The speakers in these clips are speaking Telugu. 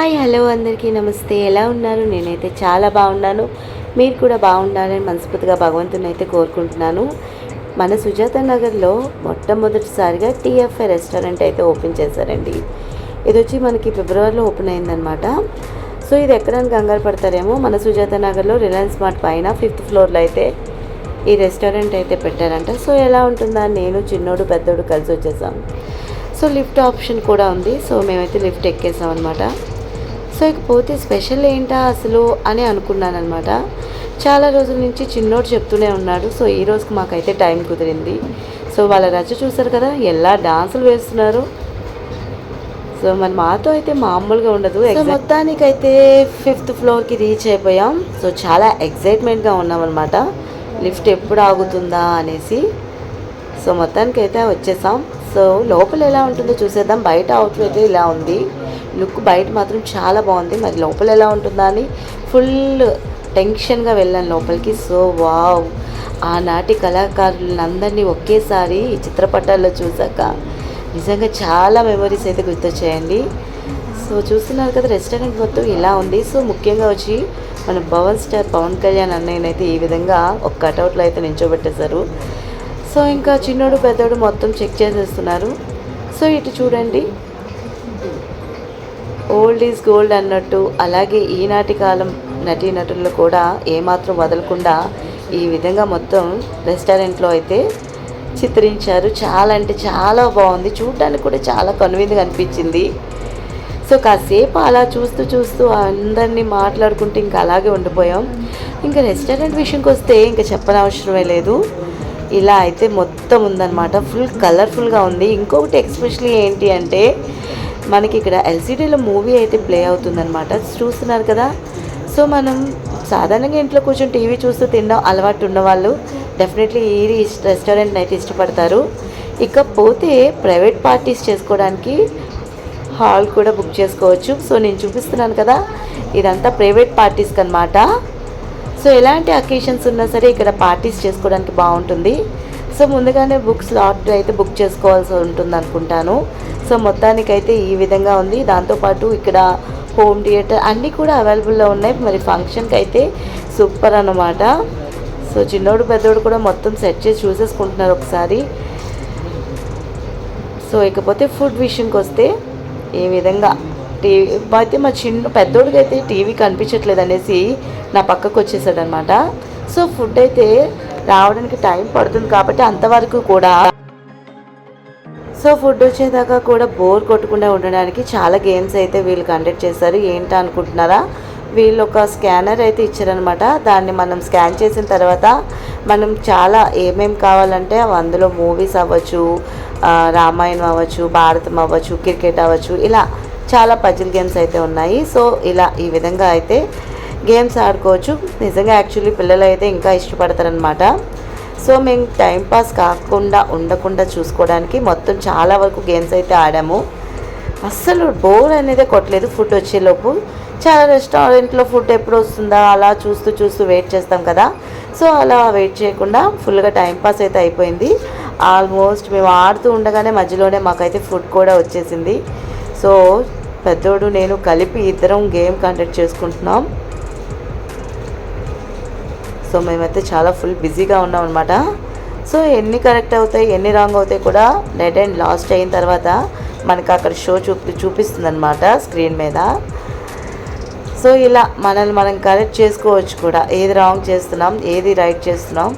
హాయ్ హలో అందరికీ నమస్తే. ఎలా ఉన్నారు? నేనైతే చాలా బాగున్నాను. మీరు కూడా బాగుండాలని మనస్ఫూర్తిగా భగవంతుని అయితే కోరుకుంటున్నాను. మన సుజాత నగర్లో మొట్టమొదటిసారిగా టీఎఫ్ఐ రెస్టారెంట్ అయితే ఓపెన్ చేశారండి. ఇది వచ్చి మనకి ఫిబ్రవరిలో ఓపెన్ అయిందనమాట. సో ఇది ఎక్కడానికి కంగారు పడతారేమో, మన సుజాత నగర్లో రిలయన్స్ మార్ట్ పైన 5th ఫ్లోర్లో అయితే ఈ రెస్టారెంట్ అయితే పెట్టారంట. సో ఎలా ఉంటుందా, నేను చిన్నోడు పెద్దోడు కలిసి వచ్చేసాం. సో లిఫ్ట్ ఆప్షన్ కూడా ఉంది. సో మేమైతే లిఫ్ట్ ఎక్కేసాం అనమాట. సో ఇకపోతే స్పెషల్ ఏంటా అసలు అని అనుకున్నాను అనమాట. చాలా రోజుల నుంచి చిన్నోడు చెప్తూనే ఉన్నాడు. సో ఈ రోజుకి మాకైతే టైం కుదిరింది. సో వాళ్ళ రచ్చ చూసారు కదా, ఎలా డాన్సులు వేస్తున్నారు. సో మరి మాతో అయితే మామూలుగా ఉండదు. మొత్తానికైతే 5th ఫ్లోర్కి రీచ్ అయిపోయాం. సో చాలా ఎక్సైట్మెంట్గా ఉన్నాం అనమాట, లిఫ్ట్ ఎప్పుడు ఆగుతుందా అనేసి. సో మొత్తానికైతే వచ్చేసాం. సో లోపల ఎలా ఉంటుందో చూసేద్దాం. బయట అవుట్ అయితే ఇలా ఉంది లుక్, బయట మాత్రం చాలా బాగుంది. మరి లోపల ఎలా ఉంటుందా అని ఫుల్ టెన్షన్గా వెళ్ళాను లోపలికి. సో వావ్, ఆనాటి కళాకారులందరినీ ఒకేసారి ఈ చిత్రపటాల్లో చూసాక నిజంగా చాలా మెమరీస్ అయితే గుర్తొచ్చాయండి. సో చూస్తున్నారు కదా, రెస్టారెంట్ మొత్తం ఇలా ఉంది. సో ముఖ్యంగా వచ్చి మన పవన్ కళ్యాణ్ అన్నయ్యనైతే ఈ విధంగా ఒక కటౌట్లో అయితే నించోబెట్టేశారు. సో ఇంకా చిన్నోడు పెద్దోడు మొత్తం చెక్ చేసేస్తున్నారు. సో ఇటు చూడండి, ఓల్డ్ ఈజ్ గోల్డ్ అన్నట్టు అలాగే ఈనాటి కాలం నటీనటులు కూడా ఏమాత్రం వదలకుండా ఈ విధంగా మొత్తం రెస్టారెంట్లో అయితే చిత్రించారు. చాలా అంటే చాలా బాగుంది, చూడడానికి కూడా చాలా కనువిందుగా అనిపించింది. సో కాసేపు అలా చూస్తూ అందరినీ మాట్లాడుకుంటూ ఇంకా అలాగే ఉండిపోయాం. ఇంకా రెస్టారెంట్ విషయంకి వస్తే ఇంకా చెప్పనవసరమే లేదు. ఇలా అయితే మొత్తం ఉందన్నమాట, ఫుల్ కలర్ఫుల్గా ఉంది. ఇంకొకటి ఎక్స్పెషల్లీ ఏంటి అంటే, మనకి ఇక్కడ ఎల్సిడీలో మూవీ అయితే ప్లే అవుతుందన్నమాట. చూస్తున్నారు కదా. సో మనం సాధారణంగా ఇంట్లో కూర్చొని టీవీ చూస్తూ తినడం అలవాటు ఉన్నవాళ్ళు డెఫినెట్లీ ఈ రెస్టారెంట్ని అయితే ఇష్టపడతారు. ఇకపోతే ప్రైవేట్ పార్టీస్ చేసుకోవడానికి హాల్ కూడా బుక్ చేసుకోవచ్చు. సో నేను చూపిస్తున్నాను కదా, ఇదంతా ప్రైవేట్ పార్టీస్కి అనమాట. సో ఎలాంటి అకేషన్స్ ఉన్నా సరే ఇక్కడ పార్టీస్ చేసుకోవడానికి బాగుంటుంది. సో ముందుగానే స్లాట్ అయితే బుక్ చేసుకోవాల్సి ఉంటుంది అనుకుంటాను. సో మొత్తానికైతే ఈ విధంగా ఉంది. దాంతోపాటు ఇక్కడ హోమ్ థియేటర్ అన్నీ కూడా అవైలబుల్లో ఉన్నాయి. మరి ఫంక్షన్కి అయితే సూపర్ అన్నమాట. సో చిన్నోడు పెద్దోడు కూడా మొత్తం సెట్ చేసి చూసేసుకుంటున్నారు ఒకసారి. సో ఇకపోతే ఫుడ్ విషయంకి వస్తే ఈ విధంగా టీవీ అయితే మా పెద్దోడికి అయితే టీవీ కనిపించట్లేదు అనేసి నా పక్కకు వచ్చేసాడు అనమాట. సో ఫుడ్ అయితే రావడానికి టైం పడుతుంది కాబట్టి అంతవరకు కూడా, సో ఫుడ్ వచ్చేదాకా కూడా బోర్ కొట్టకుండా ఉండడానికి చాలా గేమ్స్ అయితే వీళ్ళు కండక్ట్ చేశారు. ఏంటా అనుకుంటున్నారా, వీళ్ళు ఒక స్కానర్ అయితే ఇచ్చారనమాట. దాన్ని మనం స్కాన్ చేసిన తర్వాత మనం చాలా ఏమేమి కావాలంటే అందులో మూవీస్ అవ్వచ్చు, రామాయణం అవ్వచ్చు, భారతం అవ్వచ్చు, క్రికెట్ అవ్వచ్చు, ఇలా చాలా పజిల్ గేమ్స్ అయితే ఉన్నాయి. సో ఇలా ఈ విధంగా అయితే గేమ్స్ ఆడుకోవచ్చు. నిజంగా యాక్చువల్లీ పిల్లలు అయితే ఇంకా ఇష్టపడతారనమాట. సో మేము టైంపాస్ కాకుండా ఉండకుండా చూసుకోవడానికి మొత్తం చాలా వరకు గేమ్స్ అయితే ఆడాము. అస్సలు బోర్ అనేది కొట్టలేదు ఫుడ్ వచ్చేలోపు. చాలా రెస్టారెంట్లో ఫుడ్ ఎప్పుడు వస్తుందా అలా చూస్తూ వెయిట్ చేస్తాం కదా. సో అలా వెయిట్ చేయకుండా ఫుల్గా టైంపాస్ అయితే అయిపోయింది. ఆల్మోస్ట్ మేము ఆడుతూ ఉండగానే మధ్యలోనే మాకైతే ఫుడ్ కూడా వచ్చేసింది. సో పెద్దోడు నేను కలిపి ఇద్దరం గేమ్ కండక్ట్ చేసుకుంటున్నాం. సో మేమైతే చాలా ఫుల్ బిజీగా ఉన్నాం అనమాట. సో ఎన్ని కరెక్ట్ అవుతాయి ఎన్ని రాంగ్ అవుతాయి కూడా డెడ్ అండ్ లాస్ట్ అయిన తర్వాత మనకు అక్కడ షో చూపిస్తుంది అనమాట స్క్రీన్ మీద. సో ఇలా మనల్ని మనం కరెక్ట్ చేసుకోవచ్చు కూడా, ఏది రాంగ్ చేస్తున్నాం ఏది రైట్ చేస్తున్నాం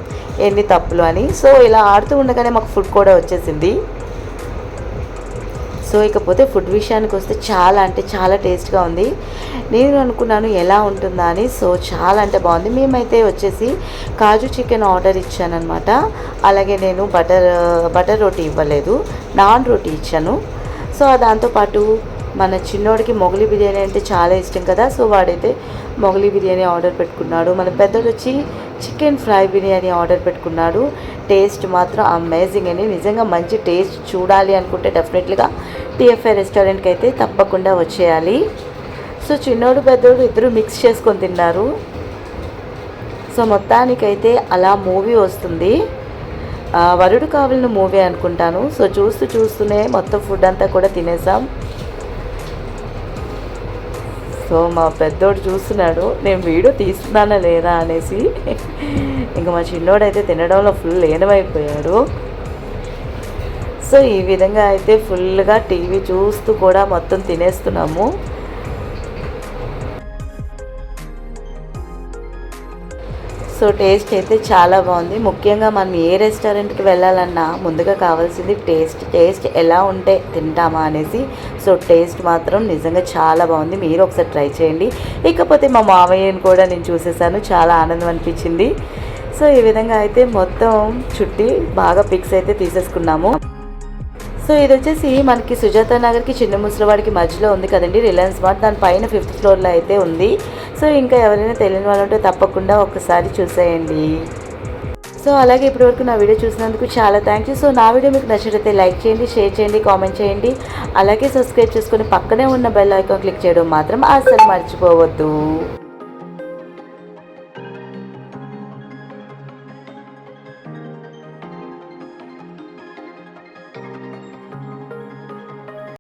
ఎన్ని తప్పులు అని. సో ఇలా ఆడుతూ ఉండగానే మాకు ఫుడ్ కూడా వచ్చేసింది. సో ఇకపోతే ఫుడ్ విషయానికి వస్తే చాలా అంటే చాలా టేస్ట్గా ఉంది. నేను అనుకున్నాను ఎలా ఉంటుందా అని. సో చాలా అంటే బాగుంది. మేమైతే వచ్చేసి కాజు చికెన్ ఆర్డర్ ఇచ్చానమాట. అలాగే నేను బటర్ రోటీ ఇవ్వలేదు, నాన్ రోటీ ఇచ్చాను. సో దాంతోపాటు మన చిన్నోడికి మొగలి బిర్యానీ అంటే చాలా ఇష్టం కదా. సో వాడైతే మొగలి బిర్యానీ ఆర్డర్ పెట్టుకున్నాడు. మన పెద్దోడు వచ్చి చికెన్ ఫ్రై బిర్యానీ ఆర్డర్ పెట్టుకున్నాడు. టేస్ట్ మాత్రం అమేజింగ్ అని, నిజంగా మంచి టేస్ట్ చూడాలి అనుకుంటే డెఫినెట్లీగా టీఎఫ్ఐ రెస్టారెంట్కి అయితే తప్పకుండా వచ్చేయాలి. సో చిన్నోడు పెద్దోడు ఇద్దరు మిక్స్ చేసుకొని తిన్నారు. సో మొత్తానికైతే అలా మూవీ వస్తుంది. వరుడు కావాలని మూవీ అనుకుంటాను. సో చూస్తూనే మొత్తం ఫుడ్ అంతా కూడా తినేసాం. సో మా పెద్దోడు చూస్తున్నాడు నేను వీడియో తీస్తున్నానా లేదా అనేసి. ఇంకా మా చిన్నోడైతే తినడంలో ఫుల్ లీనమైపోయాడు. సో ఈ విధంగా అయితే ఫుల్గా టీవీ చూస్తూ కూడా మొత్తం తినేస్తున్నాము. సో టేస్ట్ అయితే చాలా బాగుంది. ముఖ్యంగా మనం ఏ రెస్టారెంట్కి వెళ్ళాలన్నా ముందుగా కావాల్సింది టేస్ట్ ఎలా ఉంటే తింటామా అనేసి. సో టేస్ట్ మాత్రం నిజంగా చాలా బాగుంది. మీరు ఒకసారి ట్రై చేయండి. ఇకపోతే మా మామయ్యని కూడా నేను చూసేసాను, చాలా ఆనందం అనిపించింది. సో ఈ విధంగా అయితే మొత్తం చుట్టి బాగా పిక్స్ అయితే తీసేసుకున్నాము. సో ఇది వచ్చేసి మనకి సుజాత నగర్కి చిన్న ముసలివాడికి మధ్యలో ఉంది కదండి రిలయన్స్ మార్ట్. దాని పైన 5th ఫ్లోర్లో అయితే ఉంది. సో ఇంకా ఎవరైనా తెలియని వాళ్ళు ఉంటే తప్పకుండా ఒకసారి చూసేయండి. సో అలాగే ఇప్పటివరకు నా వీడియో చూసినందుకు చాలా థ్యాంక్ యూ. సో నా వీడియో మీకు నచ్చినట్లయితే లైక్ చేయండి, షేర్ చేయండి, కామెంట్ చేయండి. అలాగే సబ్స్క్రైబ్ చేసుకొని పక్కనే ఉన్న బెల్ ఐకాన్ క్లిక్ చేయడం మాత్రం అస్సలు మర్చిపోవద్దు.